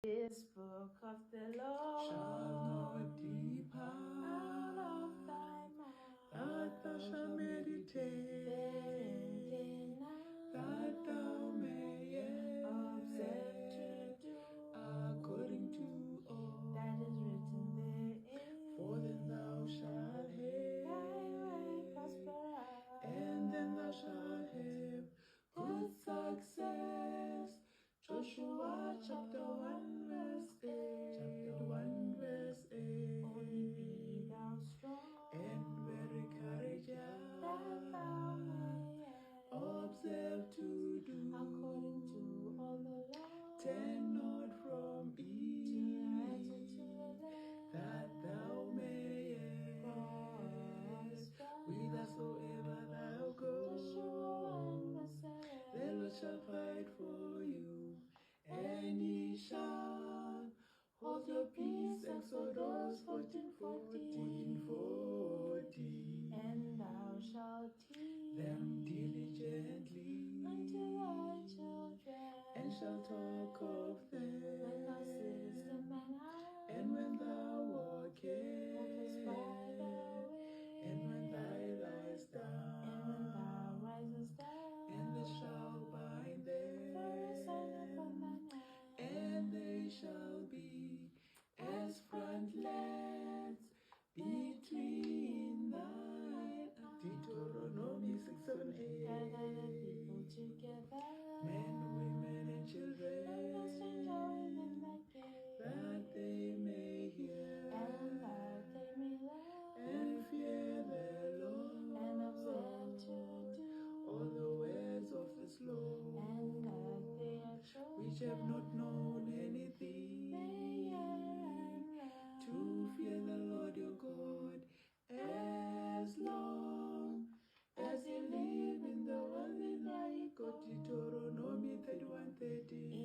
This book of the Lord shall not depart out of thy mouth, that thou shalt meditate, therein day and night, that thou mayest observe to do according to all that is written therein. For then thou shalt Thy way have, prosper, and then thou shalt have good success. Joshua chapter 1 verse 8. Chapter 1 verse 8. Only be thou strong, And very courageous, that thou mayest observe to do according to all the law. Turn not from To the right and to evil, the left, that thou mayest prosper. whithersoever thou Joshua 1 goest. verse The 7. Lord shall fight for you, and he shall hold your peace. Exodus 14:40. And thou shalt teach Them diligently unto thy children, and shall talk of them when thou sittest in thine house, and when thou walkest by walkest, the way, and when thou liest down, and when thou risest up, and they shall bind for a sign upon them, thine hand, and they shall be as frontlets between thine. Deuteronomy 6, 7, gather the people 8. together, Men, women, and and the stranger children, within thy gate, that they may hear and that they may learn, and fear the and observe Lord, to do all the words of this law, and that they are which have not known chosen, anything, they and learn, to fear the Lord your God, as long as you live in the world in thy God. Deuteronomy 31:30.